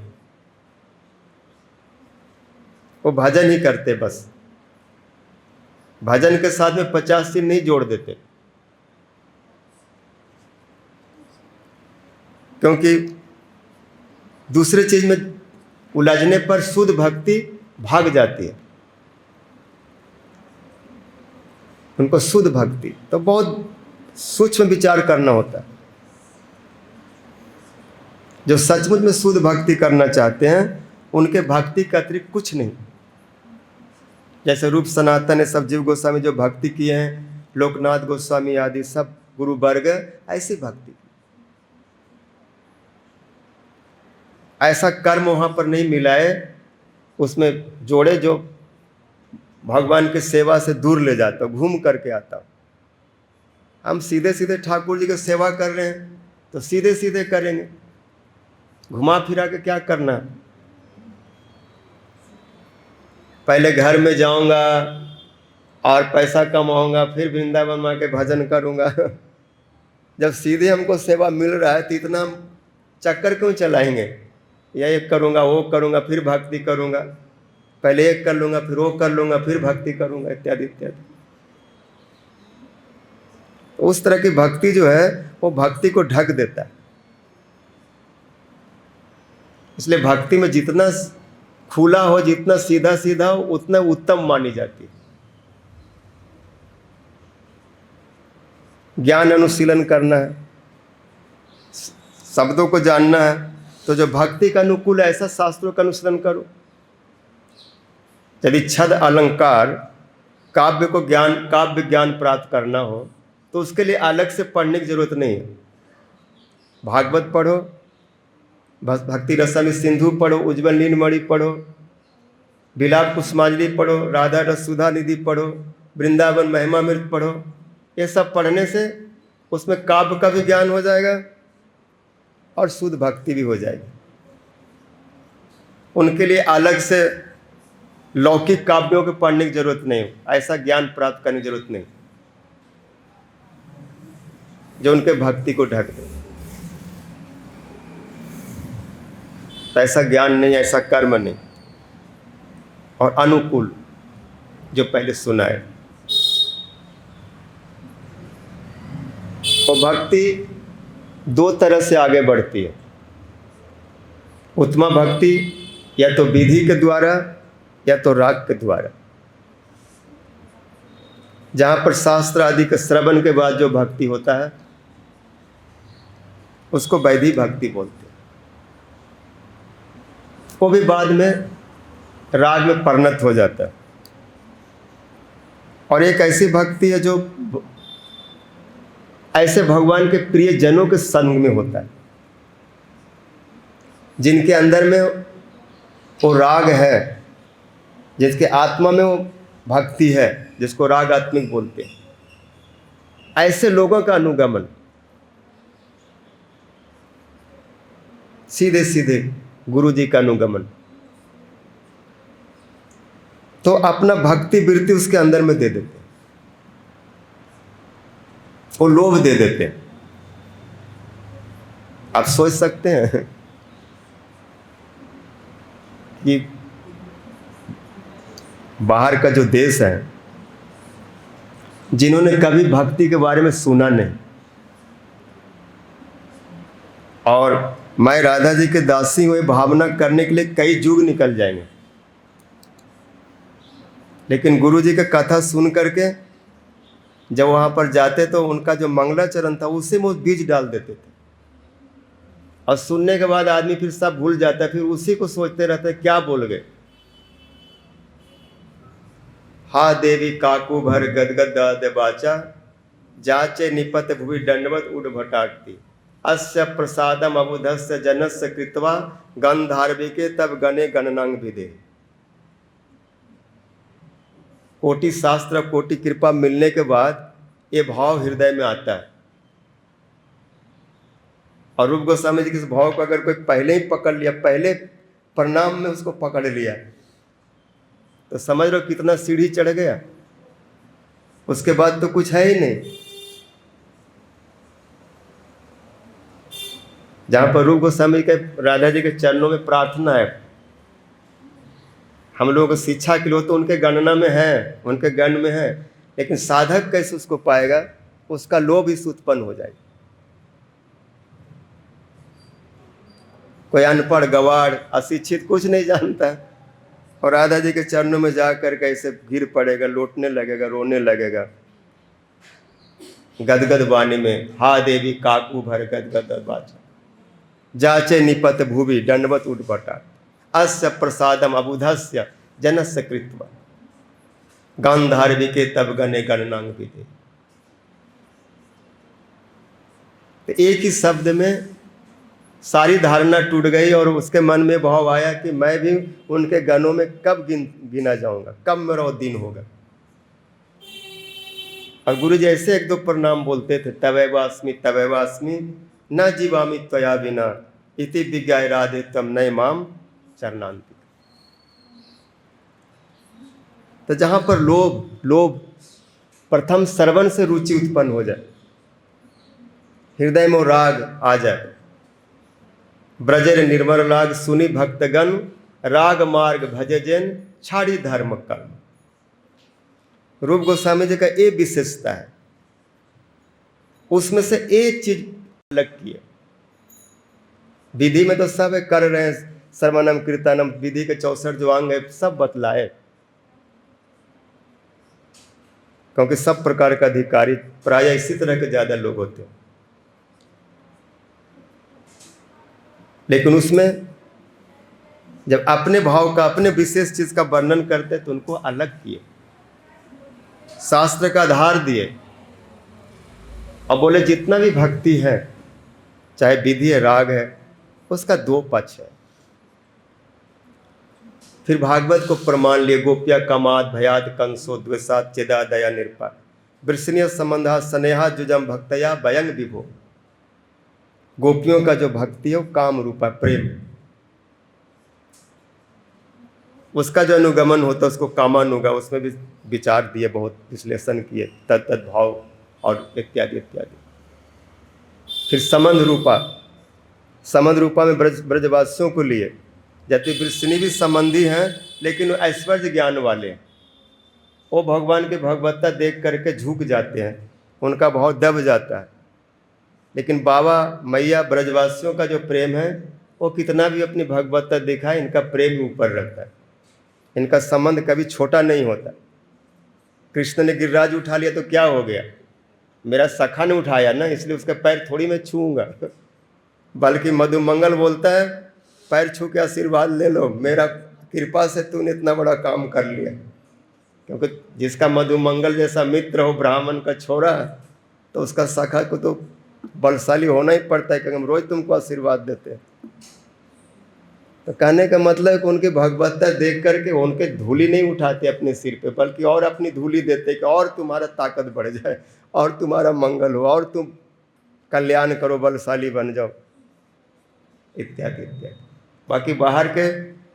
वो भजन ही करते, बस भजन के साथ में 50 चीज नहीं जोड़ देते, क्योंकि दूसरे चीज में उलझने पर शुद्ध भक्ति भाग जाती है। उनको शुद्ध भक्ति तो बहुत सूक्ष्म विचार करना होता है। जो सचमुच में शुद्ध भक्ति करना चाहते हैं उनके भक्ति के अतिरिक्त कुछ नहीं। जैसे रूप सनातन है, सब जीव गोस्वामी जो भक्ति किए हैं, लोकनाथ गोस्वामी आदि सब गुरु वर्ग, ऐसी भक्ति, ऐसा कर्म वहाँ पर नहीं मिला है उसमें जोड़े जो भगवान की सेवा से दूर ले जाता, घूम करके आता। हम सीधे सीधे ठाकुर जी की सेवा कर रहे हैं तो सीधे सीधे करेंगे, घुमा फिरा के क्या करना। पहले घर में जाऊंगा और पैसा कमाऊंगा, फिर वृंदावन में के भजन करूंगा। जब सीधे हमको सेवा मिल रहा है तो इतना चक्कर क्यों चलाएंगे, या एक करूंगा वो करूंगा फिर भक्ति करूंगा, पहले एक कर लूंगा फिर वो कर लूंगा फिर भक्ति करूंगा, इत्यादि इत्यादि। उस तरह की भक्ति जो है वो भक्ति को ढक देता है। इसलिए भक्ति में जितना खुला हो, जितना सीधा सीधा हो, उतना उत्तम मानी जाती है। ज्ञान अनुशीलन करना है, शब्दों को जानना है, तो जो भक्ति का अनुकूल है ऐसा शास्त्रों का अनुसरण करो। यदि छद अलंकार काव्य ज्ञान प्राप्त करना हो तो उसके लिए अलग से पढ़ने की जरूरत नहीं है। भागवत पढ़ो, भक्ति रसायन सिंधु पढ़ो, उज्ज्वल नीलमणि पढ़ो, विलाप कुसुमांजलि पढ़ो, राधा रस सुधा निधि पढ़ो, वृंदावन महिमामृत पढ़ो। ये सब पढ़ने से उसमें काव्य का भी ज्ञान हो जाएगा और शुद्ध भक्ति भी हो जाएगी। उनके लिए अलग से लौकिक काव्यों के पढ़ने की जरूरत नहीं, ऐसा ज्ञान प्राप्त करने की जरूरत नहीं जो उनके भक्ति को ढक दे। तो ऐसा ज्ञान नहीं, ऐसा कर्म नहीं, और अनुकूल जो पहले सुना है। और भक्ति दो तरह से आगे बढ़ती है। उत्तमा भक्ति या तो विधि के द्वारा या तो राग के द्वारा। जहाँ पर शास्त्र आदि के श्रवण के बाद जो भक्ति होता है उसको वैधि भक्ति बोलते हैं। वो भी बाद में राग में परिणत हो जाता है। और एक ऐसी भक्ति है जो ऐसे भगवान के प्रिय जनों के संग में होता है, जिनके अंदर में वो राग है, जिसके आत्मा में वो भक्ति है, जिसको राग आत्मिक बोलते हैं। ऐसे लोगों का अनुगमन, सीधे सीधे गुरु जी का अनुगमन, तो अपना भक्ति वृत्ति उसके अंदर में दे देते हैं, वो लोभ दे देते हैं। आप सोच सकते हैं कि बाहर का जो देश है, जिन्होंने कभी भक्ति के बारे में सुना नहीं, और मैं राधा जी के दासी हुए भावना करने के लिए कई युग निकल जाएंगे, लेकिन गुरु जी का कथा सुन करके जब वहाँ पर जाते तो उनका जो मंगलाचरण था उसी में वो बीज डाल देते थे। और सुनने के बाद आदमी फिर सब भूल जाता है, फिर उसी को सोचते रहते हैं क्या बोल गए। हा देवी काकू भर गदगद बाचा, जाचे निपत भुवि दंडवत उड भटाकती। अस्य प्रसादम अबुधस्य जनस्य कृत्वा, गंधार्विके तब गणे गणनांग विदे। कोटि शास्त्र कोटि कृपा मिलने के बाद ये भाव हृदय में आता है। और रूप गोस्वामी जी के इस भाव को अगर कोई पहले ही पकड़ लिया, पहले प्रणाम में उसको पकड़ लिया, तो समझ लो कितना सीढ़ी चढ़ गया, उसके बाद तो कुछ है ही नहीं। जहां पर रूप गोस्वामी के राधा जी के चरणों में प्रार्थना है, हम लोगों को शिक्षा के लिए तो उनके गणना में है, उनके गण में है, लेकिन साधक कैसे उसको पाएगा, उसका लोभ इस उत्पन्न हो जाएगा। कोई अनपढ़ गवार अशिक्षित कुछ नहीं जानता है, और राधा जी के चरणों में जाकर कैसे गिर पड़ेगा, लौटने लगेगा, रोने लगेगा गदगद वाणी में, हा देवी काकू भर गदगद बाचा, जाचे निपत भूवि दंडवत उठपटा, अस्य प्रसादम अबुधस्य जनस्य कृत्वा, गांधार्विके तब गणे गणनांग विदे। तो एक ही शब्द में सारी धारणा टूट गई और उसके मन में भाव आया कि मैं भी उनके गणों में कब गिना जाऊंगा, कब मेरा दिन होगा। और गुरु जी ऐसे एक दो प्रणाम बोलते थे, तवैवास्मि न जीवामि त्वया बिना, इति विज्ञाय राधे तम नय माम चरणांति। तो जहां पर लोभ प्रथम श्रवण से रुचि उत्पन्न हो जाए, हृदय में राग आ जाए, ब्रजेर निर्मल राग सुनी भक्तगण, राग मार्ग भजे जैन छाड़ी धर्म कर्म। रूप गोस्वामी जी का ये विशेषता है, उसमें से एक चीज अलग की है। विधि में तो सब कर रहे हैं, श्रवणम कीर्तनम, विधि के 64 जो अंग है सब बतलाए, क्योंकि सब प्रकार का अधिकारी प्राय इसी तरह के ज्यादा लोग होते हैं। लेकिन उसमें जब अपने भाव का, अपने विशेष चीज का वर्णन करते तो उनको अलग किए, शास्त्र का आधार दिए, और बोले जितना भी भक्ति है, चाहे विधि है, राग है, उसका दो पक्ष है। फिर भागवत को प्रमाण लिए, गोपिया कमाद भयाद कंसो द्वेषात चेदा दया निरपा, वृषणीय संबंधा स्नेहा जुजम भक्तया वयंग विभो। गोपियों का जो भक्ति है वो काम रूपा प्रेम, उसका जो अनुगमन होता है उसको कामानुगा, उसमें भी विचार दिए, बहुत विश्लेषण किए, तद भाव और इत्यादि इत्यादि। फिर संबंध रूपा में ब्रजवासियों को लिए, जबकि वृषणी भी संबंधी हैं लेकिन वो ऐश्वर्य ज्ञान वाले हैं, वो भगवान के भगवत्ता देख करके झुक जाते हैं, उनका भाव दब जाता है। लेकिन बाबा मैया ब्रजवासियों का जो प्रेम है वो कितना भी अपनी भगवत्ता दिखाए, इनका प्रेम ऊपर रहता है, इनका संबंध कभी छोटा नहीं होता। कृष्ण ने गिरिराज उठा लिया तो क्या हो गया, मेरा सखा ने उठाया ना, इसलिए उसका पैर थोड़ी मैं छूऊंगा, बल्कि मधुमंगल बोलता है पैर छू के आशीर्वाद ले लो, मेरा कृपा से तूने इतना बड़ा काम कर लिया। क्योंकि जिसका मधुमंगल जैसा मित्र हो, ब्राह्मण का छोरा, तो उसका सखा को तो बलशाली होना ही पड़ता है, क्योंकि हम रोज तुमको आशीर्वाद देते हैं। तो कहने का मतलब है कि उनकी भगवत्ता देख करके उनके धूली नहीं उठाते अपने सिर पे, बल्कि और अपनी धूली देते कि और तुम्हारा ताकत बढ़ जाए, और तुम्हारा मंगल हो, और तुम कल्याण करो, बलशाली बन जाओ, इत्यादि इत्यादि। बाकी बाहर के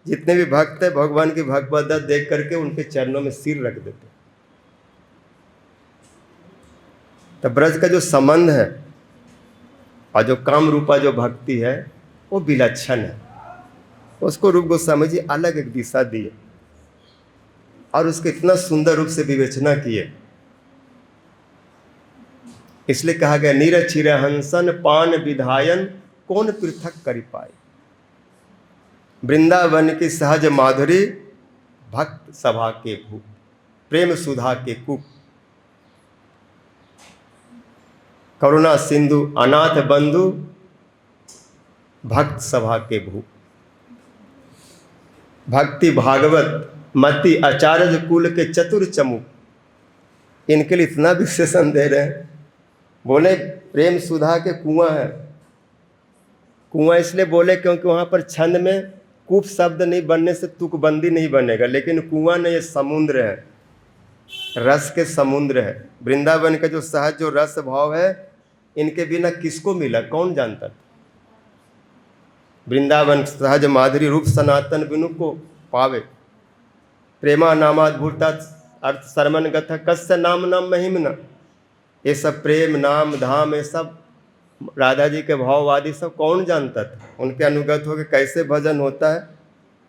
जितने भी भक्त हैं भगवान की भगवत्ता देख करके उनके चरणों में सिर रख देते। तो ब्रज का जो संबंध है और जो काम रूपा जो भक्ति है वो विलक्षण है, उसको रूप गोस्वामी जी अलग एक दिशा दिए और उसके इतना सुंदर रूप से विवेचना किए। इसलिए कहा गया नीरचिर हंसन पान विधायन कौन पृथक करि पाए, वृंदावन की सहज माधुरी भक्त सभा के भूप, प्रेम सुधा के कूप, करुणा सिंधु अनाथ बंधु भक्त सभा के भूप। भक्ति भागवत मति आचार्य कुल के चतुर चमुक, इनके लिए इतना विशेषण दे रहे हैं। बोले प्रेम सुधा के कुआं है। कुआं इसलिए बोले क्योंकि वहाँ पर छंद में कूप शब्द नहीं बनने से तुकबंदी नहीं बनेगा, लेकिन कुआं नहीं, ये समुद्र है, रस के समुद्र है। वृंदावन का जो सहज जो रस भाव है, इनके बिना किसको मिला, कौन जानता था। वृंदावन सहज माधुरी रूप सनातन बिनु को पावे, प्रेमा नामाद्भुता अर्थ सरमन गथा कस्य नाम नाम महिमना। ये सब प्रेम नाम धाम, ये सब राधा जी के भाववादी सब कौन जानता था। उनके अनुगत होकर कैसे भजन होता है,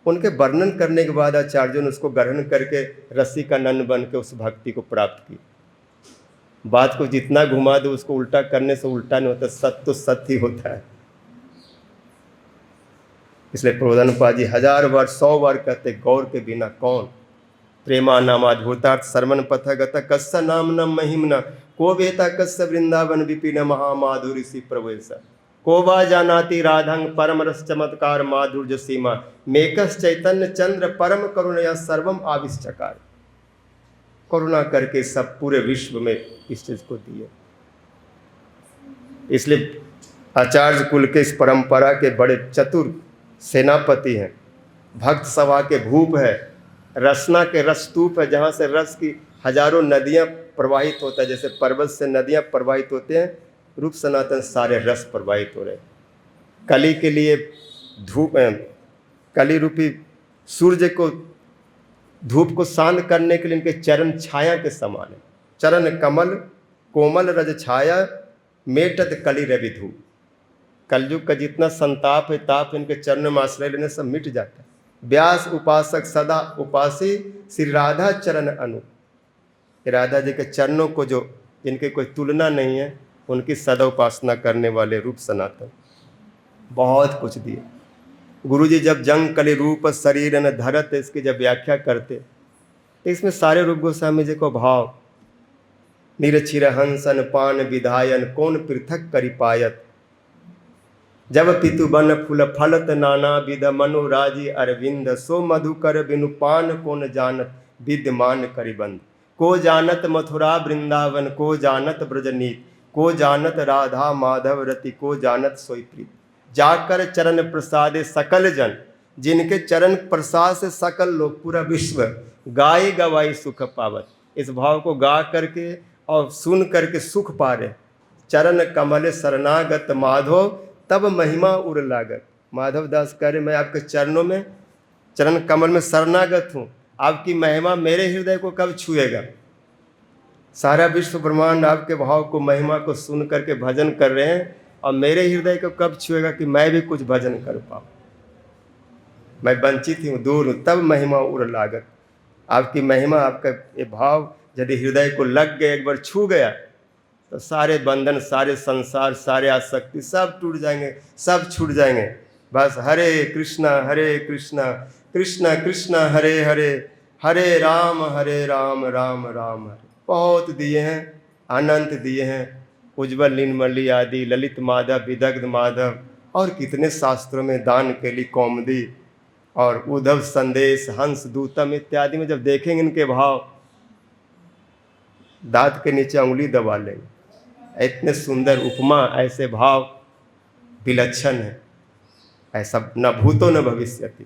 उनके वर्णन करने के बाद आचार्यों ने उसको ग्रहण करके रस्सी का नन बन के उस भक्ति को प्राप्त की। बात को जितना घुमा दो उसको उल्टा करने से उल्टा नहीं होता, सत्य तो सत्य ही होता है। इसलिए प्रबोधनपाद जी 1000 बार 100 बार कहते, गौर के बिना कौन। प्रेमा नामाद्भुतार्थ सर्वन पथगत कस्य नाम न महिमना, को बेता कस्य वृंदावन विपिन महामाधुरी सी प्रवेश, को बा जानाति राधंग परम रस चमत्कार माधुर्य सीमा, मेकस चैतन्य चंद्र परम करुणया सर्वम आविष्चकार। करुणा करके सब पूरे विश्व में इस चीज को दिए। इसलिए आचार्य कुल के इस परंपरा के बड़े चतुर सेनापति हैं, भक्त सभा के भूप है, रसना के रसतूप है, जहाँ से रस की हजारों नदियाँ प्रवाहित होता है। जैसे पर्वत से नदियाँ प्रवाहित होते हैं, रूप सनातन सारे रस प्रवाहित हो रहे। कली के लिए धूप, कली रूपी सूर्य को धूप को शांत करने के लिए इनके चरण छाया के समान है। चरण कमल कोमल रज छाया, मेटत कली रवि धूप। कलयुग का जितना संताप है ताप इनके चरण में आश्रय लेने से मिट जाता है। व्यास उपासक सदा उपासी, श्री राधा चरण अनु। राधा जी के चरणों को जो जिनके कोई तुलना नहीं है, उनकी सदा उपासना करने वाले रूप सनातन बहुत कुछ दिए। गुरु जी जब जंग कली रूप शरीर न धरत, इसकी जब व्याख्या करते तो इसमें सारे रूप गोस्वामी जी को भाव, निरचिर हंसन पान विधायन, कौन पृथक करि पायत, जब पितु बन फूल फलत नाना विध मनोराजी अरविंद, सो मधुकर बिनु पान कौन जानत विद्यमान करिबंद। को जानत मथुरा वृंदावन, को जानत ब्रजनीत, को जानत राधा माधव रति, को जानत सोई प्रीत। जाकर चरण प्रसादे सकल जन, जिनके चरण प्रसाद से सकल लोग पूरा विश्व गाय गवाई सुख पावत। इस भाव को गा करके और सुन करके सुख पा रहे। चरण कमल शरणागत माधव, तब महिमा उर लागत। माधव दास कह रहे, मैं आपके चरणों में चरण कमल में शरणागत हूँ, आपकी महिमा मेरे हृदय को कब छुएगा। सारा विश्व ब्रह्मांड आपके भाव को महिमा को सुन करके भजन कर रहे हैं, और मेरे हृदय को कब छुएगा कि मैं भी कुछ भजन कर पाऊँ। मैं वंचित हूँ, दूर हूँ, तब महिमा उर लागत। आपकी महिमा, आपका ये भाव यदि हृदय को लग गया, एक बार छू गया, तो सारे बंधन, सारे संसार, सारे आसक्ति सब टूट जाएंगे, सब छूट जाएंगे। बस हरे कृष्णा कृष्णा कृष्णा हरे हरे, हरे राम राम राम हरे। बहुत दिए हैं, अनंत दिए हैं। उज्ज्वल नीलमणि आदि, ललित माधव, विदग्ध माधव, और कितने शास्त्रों में दान के लिए कौमुदी और उद्धव संदेश, हंस दूतम इत्यादि में जब देखेंगे इनके भाव, दांत के नीचे उंगली दबा लेंगे। इतने सुंदर उपमा, ऐसे भाव विलक्षण है, ऐसा न भूतो न भविष्यति।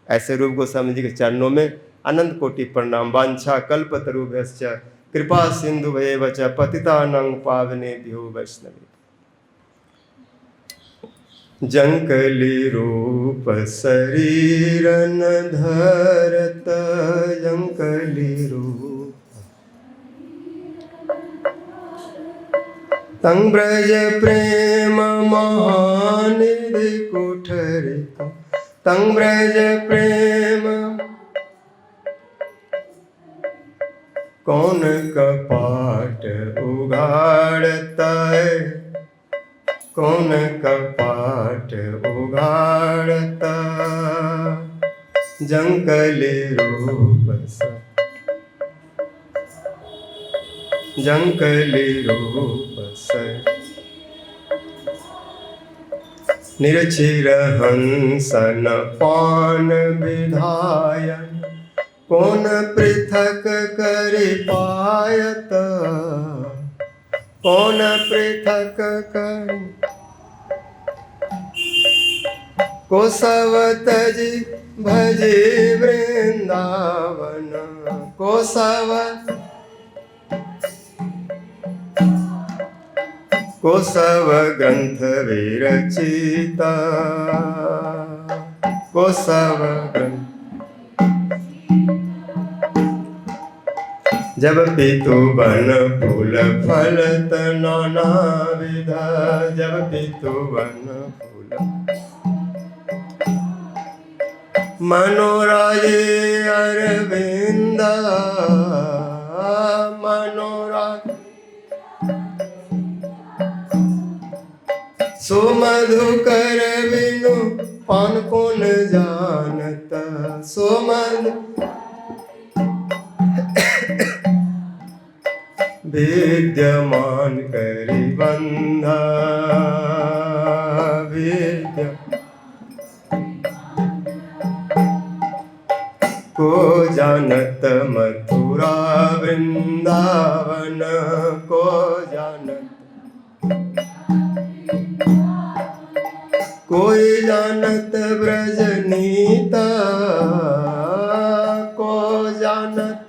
ऐसे रूप गोस्वामी जी के चरणों में अनंत कोटि प्रणाम। वांछा कल्पतरुभ्यश्च कृपा सिंधुभैव च पतितानां पावनेभ्यो वैष्णवेभ्यो। जंकली रूप शरीर न धरत, जंकली रूप तंग ब्रज प्रेम महानिधि कुठरित, तंग ब्रज प्रेम कौन कपाट उघाड़ता है, कौन कपाट उघाड़ता। जंकली रूप जंकली रूप निरचिर हंसन पान विधायन, कौन पृथक करि पायत, कौन पृथक करि कोसव तजि भजे वृंदावन, कोसव कोसव ग्रंथ विरचिता, कोसव ग्रंथ जब पितु बन फूल फलत नाना विधा, जब पितु बन फूल मनोराजे अरविंद, मनोराज सुमधुकर बिनु पान कौन जानत, सुमधु विद्यमान करि बंधा, विद्य को जानत मथुरा वृंदावन, को जानत कोई जानत ब्रज नीता, को जानत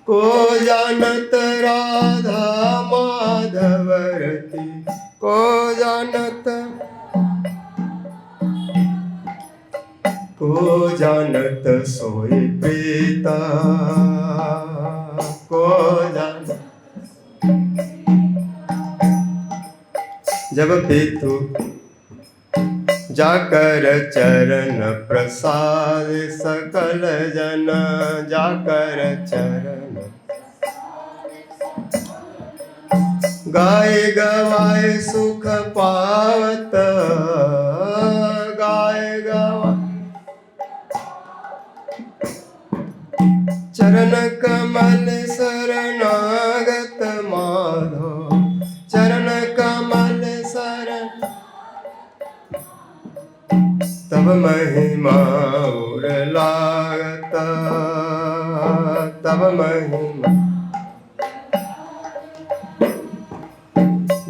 को जानत राधा माधव रति, को जानत को जानत सोई प्रीता, को जानत जब पितु जाकर चरण प्रसाद सकल जन, जाकर चरण गाय गवाए सुख पावत, गाय गवा चरण कमल शरणागत माधव, चरण कमल शरण तब महिमा और लागत, तब महिमा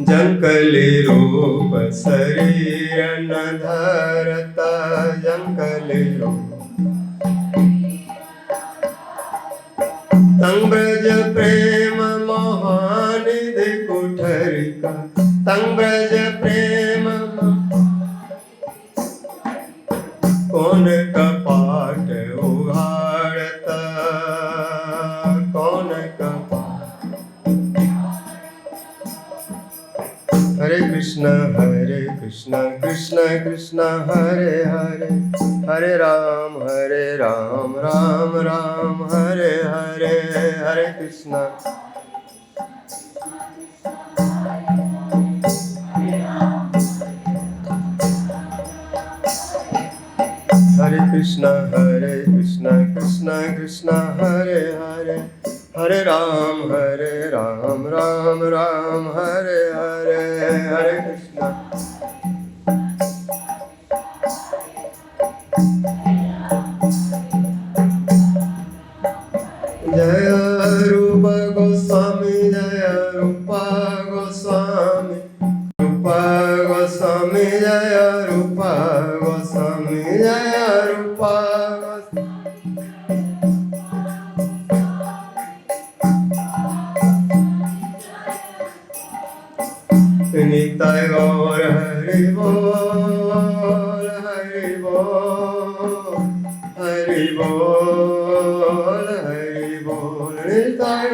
जंकली रूप शरीर न धरता, जंकली रूप तंग ब्रज प्रेम महानिधि कुठरिका, तंग ब्रज प्रेम कौन कपाट उघाड़ता, कौन कपाट। हरे कृष्ण कृष्ण कृष्ण हरे हरे, हरे राम राम राम हरे हरे, हरे कृष्ण हरे कृष्ण कृष्ण कृष्ण हरे हरे, हरे राम राम राम हरे हरे, हरे कृष्ण जय रूप गोस्वामी, जय रूप गोस्वामी, रूप गोस्वामी जय रूप गोस्वामी, जय रूप निताय गौर हरि बोल, हरि बोल, हरि बोल, हरि बोल, निताय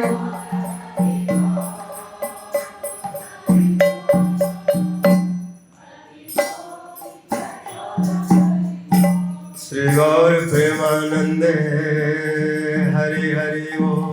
श्री गौर प्रेमानंदे हरि हरि बोल।